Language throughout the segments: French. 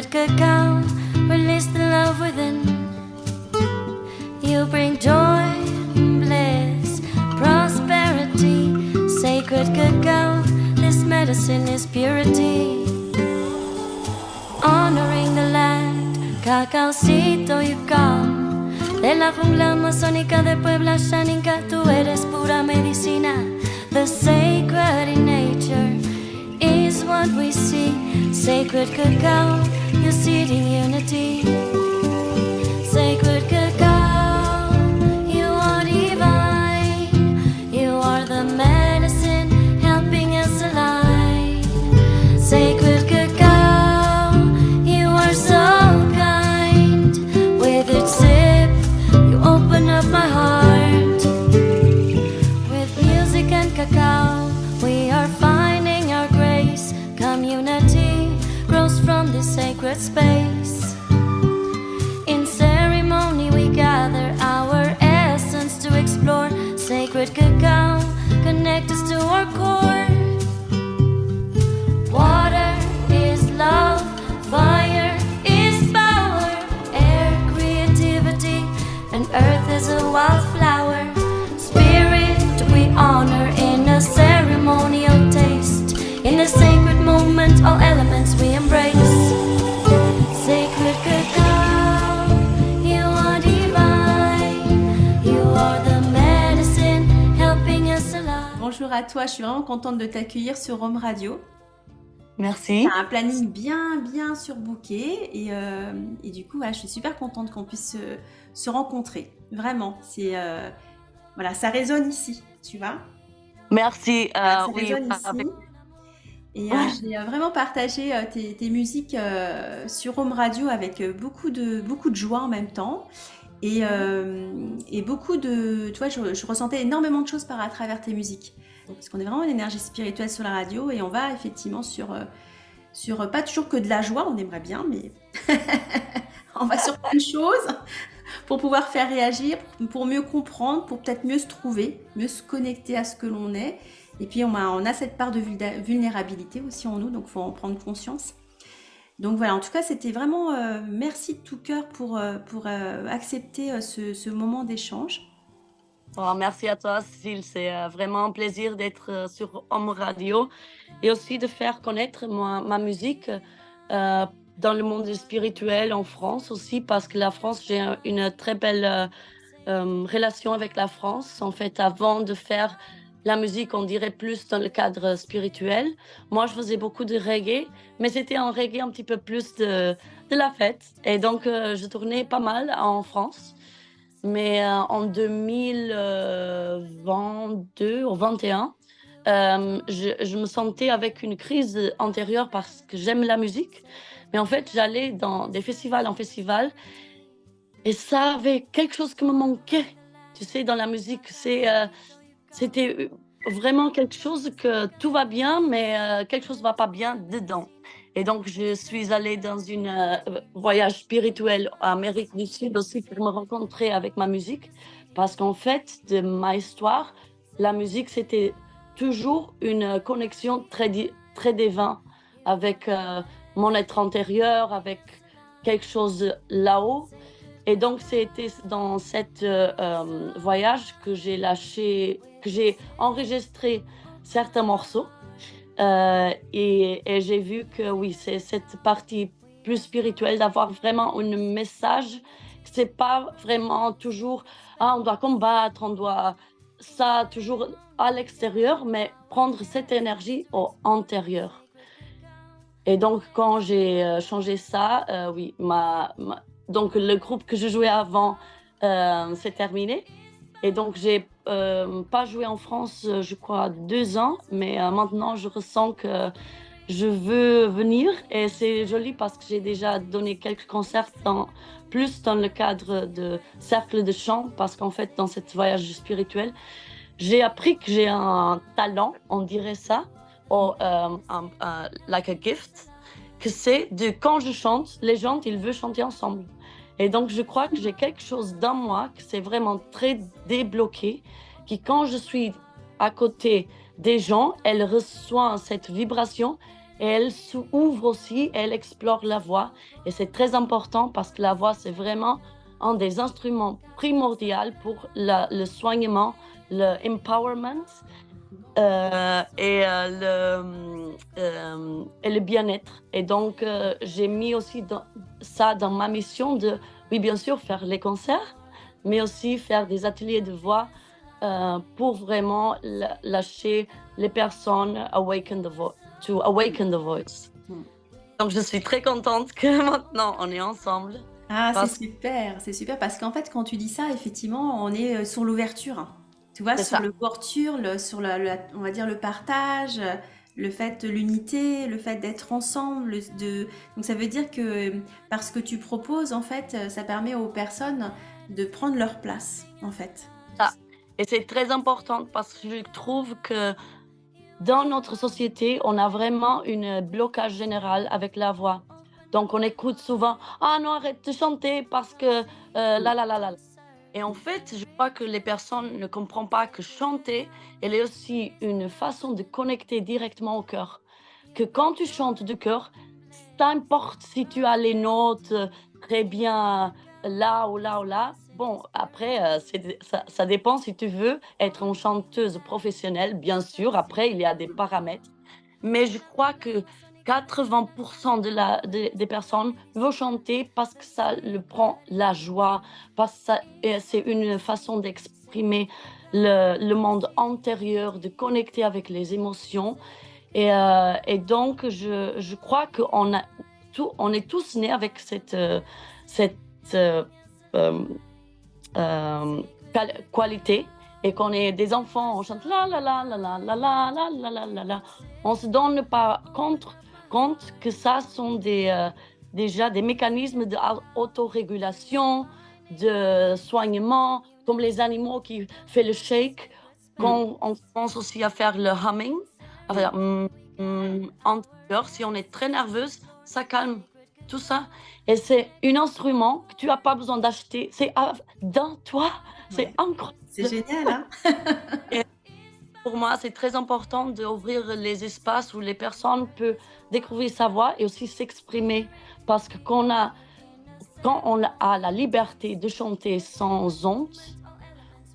Sacred cacao, release the love within. You bring joy, bliss, prosperity. Sacred cacao, this medicine is purity. Honoring the land, cacaocito you come. De la jungla amazónica de Puebla, Xaninca, tú eres pura medicina. The sacred in nature is what we see. Sacred cacao, you seed in unity. Sacred cacao, you are divine. You are the medicine helping us alive. Sacred cacao, you are so kind. With each sip, you open up my heart. With music and cacao, we are finding our grace. Community grows from this sacred space. In ceremony we gather our essence to explore. Sacred cacao, connect us to our core. Water is love, fire is power, air creativity, and earth is a wildflower. Spirit we honor in a ceremonial taste. In a sacred moment, all elements we embrace. Sacred cacao, you are divine. You are the medicine helping us alive. Bonjour à toi, je suis vraiment contente de t'accueillir sur Home Radio. Merci. T'as un planning bien surbooké et du coup, voilà, je suis super contente qu'on puisse se rencontrer. Vraiment, c'est voilà, ça résonne ici, tu vois. Merci. Ça Oui, résonne ici. avec- Et j'ai vraiment partagé tes musiques sur Home Radio avec beaucoup de joie en même temps. Et beaucoup de... Tu vois, je ressentais énormément de choses à travers tes musiques. Parce qu'on est vraiment une énergie spirituelle sur la radio et on va effectivement sur pas toujours que de la joie, on aimerait bien, mais on va sur plein de choses pour pouvoir faire réagir, pour mieux comprendre, pour peut-être mieux se trouver, mieux se connecter à ce que l'on est. Et puis on a cette part de vulnérabilité aussi en nous, donc il faut en prendre conscience. Donc voilà, en tout cas, c'était vraiment merci de tout cœur pour accepter ce moment d'échange. Oh, merci à toi, Cécile. C'est vraiment un plaisir d'être sur Home Radio et aussi de faire connaître ma musique dans le monde spirituel en France aussi, parce que la France, j'ai une très belle relation avec la France. En fait, avant de faire la musique, on dirait plus dans le cadre spirituel. Moi, je faisais beaucoup de reggae, mais c'était un reggae un petit peu plus de la fête. Et donc, je tournais pas mal en France. Mais en 2022 ou 2021, je me sentais avec une crise intérieure parce que j'aime la musique. Mais en fait, j'allais dans des festivals en festival et ça avait quelque chose qui me manquait. Tu sais, dans la musique, c'était vraiment quelque chose que tout va bien, mais quelque chose ne va pas bien dedans. Et donc, je suis allée dans un voyage spirituel en Amérique du Sud aussi pour me rencontrer avec ma musique. Parce qu'en fait, de ma histoire, la musique, c'était toujours une connexion très divine avec mon être intérieur, avec quelque chose là-haut. Et donc, c'était dans cet voyage que j'ai enregistré certains morceaux. Et j'ai vu que oui, c'est cette partie plus spirituelle d'avoir vraiment un message. C'est pas vraiment toujours on doit combattre, on doit ça toujours à l'extérieur, mais prendre cette énergie au intérieur. Et donc quand j'ai changé ça, oui, donc le groupe que je jouais avant s'est terminé. Et donc, j'ai pas joué en France, je crois, 2 ans, mais maintenant, je ressens que je veux venir. Et c'est joli parce que j'ai déjà donné quelques concerts plus dans le cadre de cercles de chant, parce qu'en fait, dans ce voyage spirituel, j'ai appris que j'ai un talent, on dirait ça, like a gift, que c'est quand je chante, les gens, ils veulent chanter ensemble. Et donc, je crois que j'ai quelque chose dans moi que c'est vraiment très débloqué, qui quand je suis à côté des gens, elles reçoivent cette vibration et elle s'ouvre aussi, elle explore la voix. Et c'est très important parce que la voix, c'est vraiment un des instruments primordiaux pour le soignement, le empowerment et le bien-être. Et donc, j'ai mis aussi ça dans ma mission de, oui, bien sûr, faire les concerts, mais aussi faire des ateliers de voix pour vraiment lâcher les personnes, to awaken the voice. Mm. Donc, je suis très contente que maintenant on est ensemble. Ah, Parce que c'est super parce qu'en fait, quand tu dis ça, effectivement, on est sur l'ouverture, hein. Tu vois, c'est sur ça, l'ouverture, sur on va dire le partage, le fait de l'unité, le fait d'être ensemble, donc ça veut dire que parce que tu proposes, en fait, ça permet aux personnes de prendre leur place, en fait. ça. Et c'est très important parce que je trouve que dans notre société, on a vraiment un blocage général avec la voix. Donc, on écoute souvent: «Ah non, arrête de chanter parce que Mm. la». Et en fait, je crois que les personnes ne comprennent pas que chanter, elle est aussi une façon de connecter directement au cœur. Que quand tu chantes du cœur, peu importe si tu as les notes très bien là ou là ou là. Bon, après, ça dépend si tu veux être une chanteuse professionnelle, bien sûr. Après, il y a des paramètres. Mais je crois que 80% des personnes veulent chanter parce que ça le prend la joie, parce que c'est une façon d'exprimer le monde intérieur, de connecter avec les émotions. Et donc, je crois on est tous nés avec cette euh, euh, qualité. Et qu'on est des enfants, on chante la la la la la la la la la la la la. On se donne pas compte que ça sont déjà des mécanismes d'autorégulation, de soignement, comme les animaux qui font le shake, Mm. quand on pense aussi à faire le humming, à Mm. faire antérieur. Si on est très nerveuse, ça calme tout ça. Et c'est un instrument que tu n'as pas besoin d'acheter. C'est dans toi. C'est Ouais. incroyable. C'est génial, hein? Et pour moi, c'est très important d'ouvrir les espaces où les personnes peuvent découvrir sa voix et aussi s'exprimer. Parce que quand on a la liberté de chanter sans honte,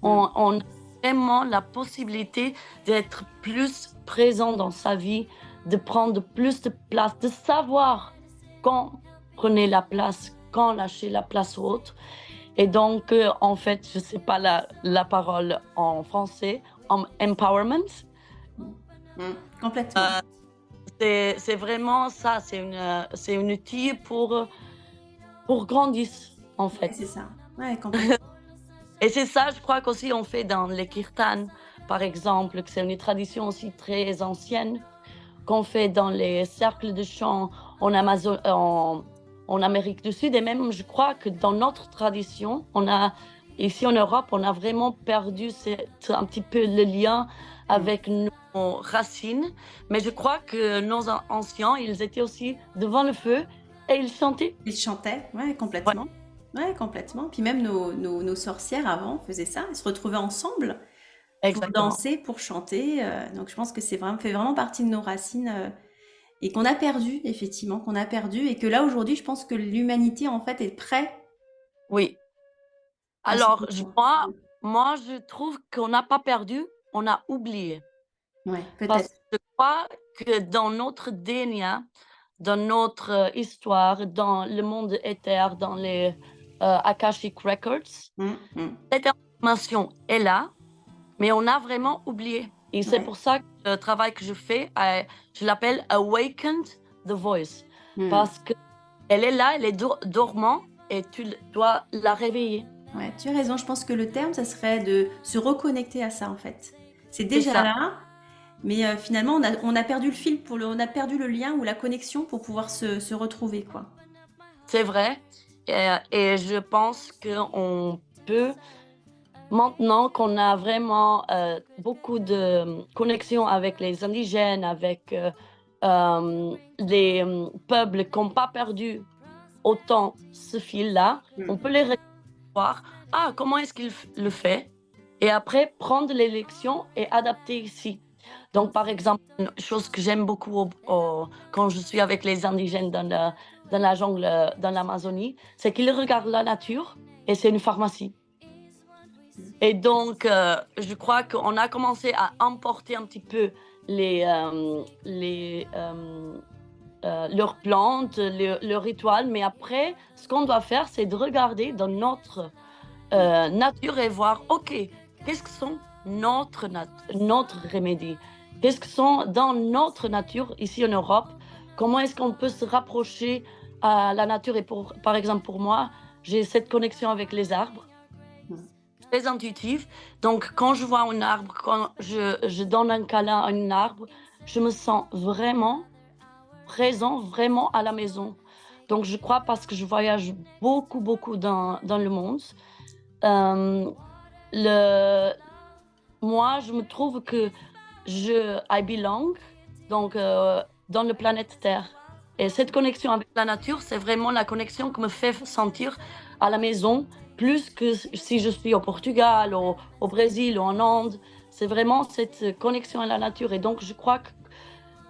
Mm. on a vraiment la possibilité d'être plus présent dans sa vie, de prendre plus de place, de savoir quand prenez la place, quand lâcher la place aux autres. Et donc, en fait, je ne sais pas la parole en français, empowerment. Mm. Complètement. Euh, c'est vraiment ça, c'est un outil pour grandir, en Ouais, fait. c'est ça. Ouais, complètement. Et c'est ça, je crois qu'aussi on fait dans les kirtans, par exemple, que c'est une tradition aussi très ancienne, qu'on fait dans les cercles de chant en Amérique du Sud. Et même, je crois que dans notre tradition, ici en Europe, on a vraiment perdu un petit peu le lien Mm. avec nos racines. Mais je crois que nos anciens, ils étaient aussi devant le feu et ils chantaient. Ils chantaient, ouais, Ouais, complètement. Ouais, complètement. Puis même nos sorcières avant faisaient ça. Elles se retrouvaient ensemble pour exactement. danser, pour chanter. Donc je pense que fait vraiment partie de nos racines et qu'on a perdu, effectivement, qu'on a perdu. Et que là, aujourd'hui, je pense que l'humanité, en fait, est prête Oui. à se Alors, retrouver. moi, je trouve qu'on n'a pas perdu, on a oublié. Ouais, Parce peut-être. que je crois que dans notre DNA, dans notre histoire, dans le monde éther, dans les Akashic Records, Mm, mm. cette information est là, mais on a vraiment oublié. Et c'est Ouais. pour ça que le travail que je fais, je l'appelle Awakened the Voice. Mm. Parce qu'elle est là, elle est dormante et dois la réveiller. Ouais, tu as raison. Je pense que le terme, ça serait de se reconnecter à ça, en fait. C'est C'est déjà ça. là, mais finalement, on a perdu le fil on a perdu le lien ou la connexion pour pouvoir se retrouver, quoi. C'est vrai. Et je pense qu'on peut, maintenant qu'on a vraiment beaucoup de connexions avec les indigènes, avec les peuples qui n'ont pas perdu autant ce fil-là, on Mm. peut les voir. Ah, comment est-ce qu'il le fait? Et après, prendre les lections et adapter ici. Donc, par exemple, une chose que j'aime beaucoup quand je suis avec les indigènes dans la jungle, dans l'Amazonie, c'est qu'ils regardent la nature et c'est une pharmacie. Et donc, je crois qu'on a commencé à importer un petit peu leurs plantes, leurs rituels, mais après, ce qu'on doit faire, c'est de regarder dans notre nature et voir, OK, qu'est-ce que sont notre remède? Qu'est-ce que sont dans notre nature ici en Europe? Comment est-ce qu'on peut se rapprocher à la nature? Et par exemple, pour moi, j'ai cette connexion avec les arbres, très intuitive. Donc, quand je vois un arbre, quand je donne un câlin à un arbre, je me sens vraiment présent, vraiment à la maison. Donc, je crois parce que je voyage beaucoup, beaucoup dans le monde. Euh, le, Moi, je me trouve que I belong, donc dans le planète Terre. Et cette connexion avec la nature, c'est vraiment la connexion qui me fait sentir à la maison, plus que si je suis au Portugal, au Brésil ou en Inde. C'est vraiment cette connexion à la nature. Et donc, je crois que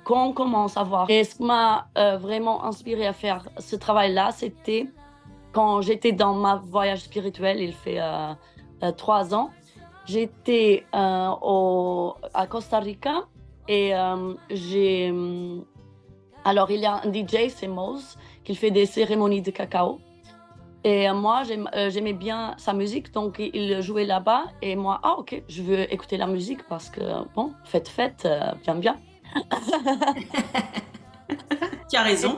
quand on commence à voir, et ce qui m'a vraiment inspiré à faire ce travail-là, c'était quand j'étais dans ma voyage spirituel, il fait 3 ans. J'étais à Costa Rica et alors il y a un DJ, c'est Mose, qui fait des cérémonies de cacao. Et moi, j'aimais bien sa musique, donc il jouait là-bas. Et moi, ok, je veux écouter la musique parce que, bon, fête, j'aime bien. Tu as raison.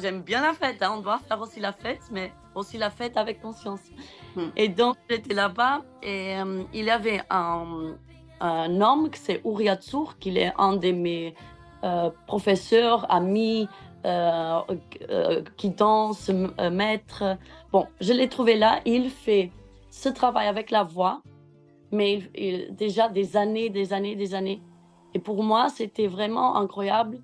J'aime bien la fête, hein. On doit faire aussi la fête, mais aussi la fête avec conscience. Hmm. Et donc, j'étais là-bas et il y avait un homme, c'est Uri Atsour, qui est un de mes professeurs, amis, qui danse, maître. Bon, je l'ai trouvé là. Il fait ce travail avec la voix, mais déjà des années. Et pour moi, c'était vraiment incroyable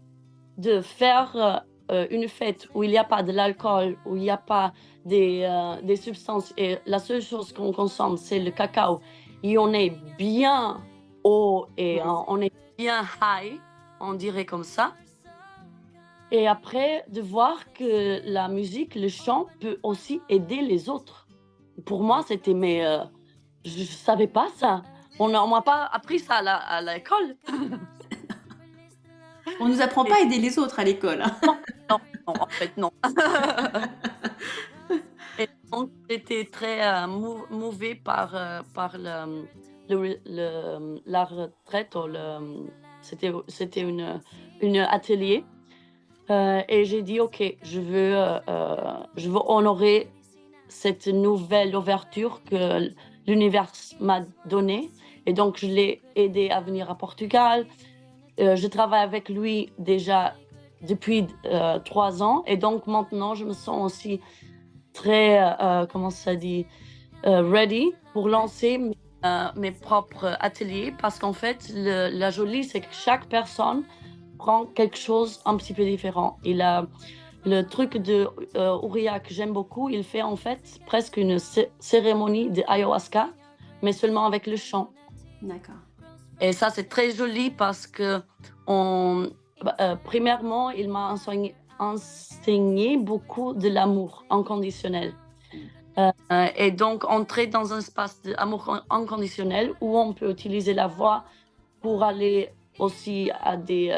de faire une fête où il n'y a pas de l'alcool, où il n'y a pas des substances. Et la seule chose qu'on consomme, c'est le cacao. Et on est bien haut et on est bien high, on dirait comme ça. Et après, de voir que la musique, le chant peut aussi aider les autres. Pour moi, c'était, mais je ne savais pas ça. On ne m'a pas appris ça à l'école. On ne nous apprend pas à aider les autres à l'école. Non, en fait, non. Et donc, j'étais très mouvée par la retraite. C'était une atelier. Et j'ai dit, OK, je veux honorer cette nouvelle ouverture que l'univers m'a donnée. Et donc, je l'ai aidé à venir à Portugal. Je travaille avec lui déjà depuis 3 ans. Et donc, maintenant, je me sens aussi très, comment ça dit, ready pour lancer mes propres ateliers. Parce qu'en fait, la jolie, c'est que chaque personne prend quelque chose un petit peu différent. Il a le truc de Uria que j'aime beaucoup. Il fait en fait presque une cérémonie de ayahuasca, mais seulement avec le chant. D'accord. Et ça, c'est très joli parce que, premièrement, il m'a enseigné beaucoup de l'amour inconditionnel. Et donc, entrer dans un espace d'amour inconditionnel où on peut utiliser la voix pour aller aussi à des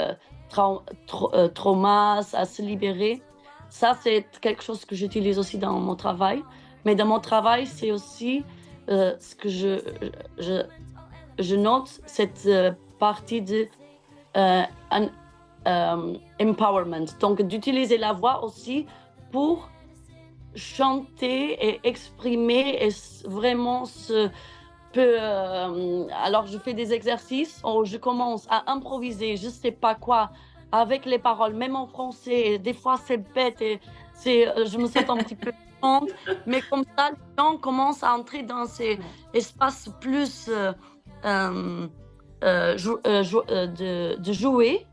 traumas, à se libérer. Ça, c'est quelque chose que j'utilise aussi dans mon travail. Mais dans mon travail, c'est aussi ce que je note, cette partie de empowerment. Donc, d'utiliser la voix aussi pour chanter et exprimer et vraiment alors, je fais des exercices où je commence à improviser, je ne sais pas quoi, avec les paroles, même en français. Des fois, c'est bête et je me sens un petit peu honte. Mais comme ça, les gens commencent à entrer dans ces espaces plus de jouer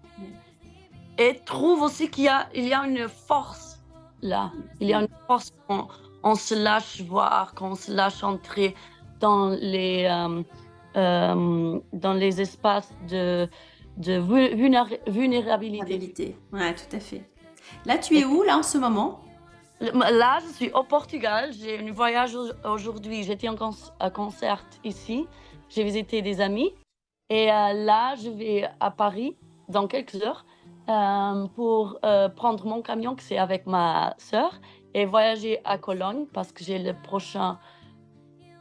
et trouvent aussi qu'il y a une force là. Il y a une force quand on se lâche voir, quand on se lâche entrer dans dans les espaces de vulnérabilité. Habilité. Ouais, tout à fait. Là, tu es où, là, en ce moment? Là, je suis au Portugal. J'ai un voyage aujourd'hui. J'étais à concert ici. J'ai visité des amis. Et là, je vais à Paris dans quelques heures pour prendre mon camion, que c'est avec ma sœur, et voyager à Cologne parce que j'ai le prochain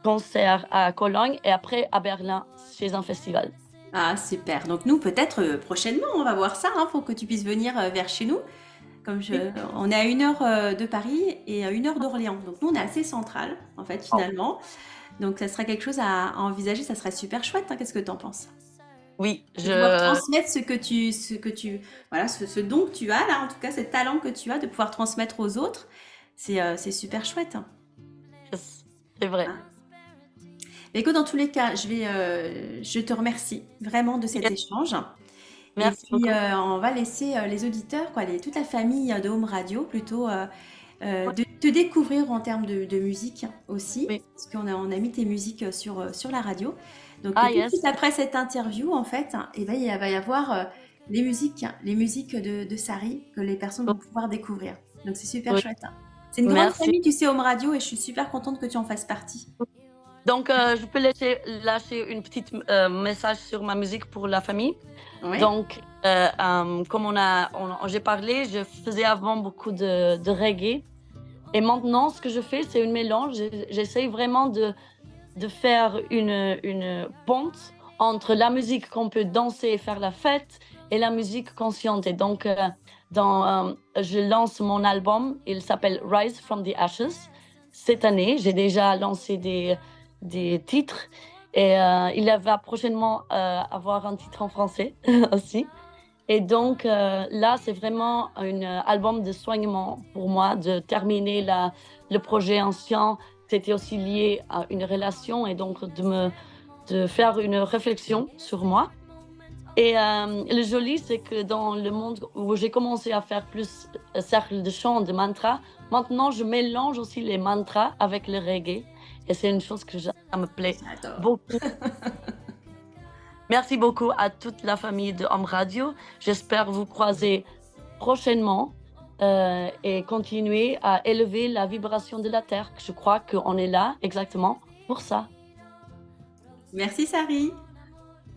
concert à Cologne et après à Berlin chez un festival. Ah, super. Donc nous, peut-être prochainement, on va voir ça. Faut que tu puisses venir vers chez nous. Oui. On est à 1 heure de Paris et à 1 heure d'Orléans. Donc nous, on est assez central, en fait, Oh, finalement. Donc ça serait quelque chose à envisager. Ça serait super chouette. Qu'est-ce que tu en penses? oui, De pouvoir transmettre voilà, ce don que tu as là, en tout cas, ce talent que tu as, de pouvoir transmettre aux autres. C'est super chouette. c'est vrai. Hein. Mais écoute, dans tous les cas, je te remercie vraiment de cet échange. Et Merci puis, beaucoup. on va laisser les auditeurs, quoi, toute la famille de Home Radio, plutôt, Ouais, de te découvrir en termes de musique aussi, oui. parce qu'on a mis tes musiques sur la radio. Donc, Ah tout de suite yes. après cette interview, en fait, eh ben, il va y avoir les musiques de Sari que les personnes vont pouvoir découvrir. Donc, c'est super Oui. chouette. C'est une grande Merci. famille, tu sais, Home Radio, et je suis super contente que tu en fasses partie. Donc, je peux lâcher une petite message sur ma musique pour la famille. Oui, Donc, comme j'ai parlé, je faisais avant beaucoup de reggae. Et maintenant, ce que je fais, c'est un mélange. J'essaye vraiment de faire une ponte entre la musique qu'on peut danser et faire la fête et la musique consciente. Et donc, je lance mon album. Il s'appelle Rise from the Ashes. Cette année, j'ai déjà lancé des titres. Et il va prochainement avoir un titre en français aussi. Et donc là, c'est vraiment un album de soignement pour moi, de terminer le projet ancien. C'était aussi lié à une relation et donc de faire une réflexion sur moi. Et le joli, c'est que dans le monde où j'ai commencé à faire plus cercle de chant, de mantras, maintenant je mélange aussi les mantras avec le reggae. Et c'est une chose ça me plaît j'adore. beaucoup. Merci beaucoup à toute la famille de Home Radio. J'espère vous croiser prochainement et continuer à élever la vibration de la Terre. Je crois qu'on est là exactement pour ça. Merci, Sari.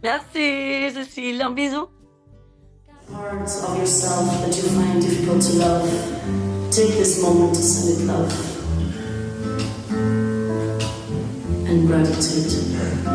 Merci, Cécile. Un bisou. Parts of yourself that you find difficult to love. Take this moment to send it love and gratitude.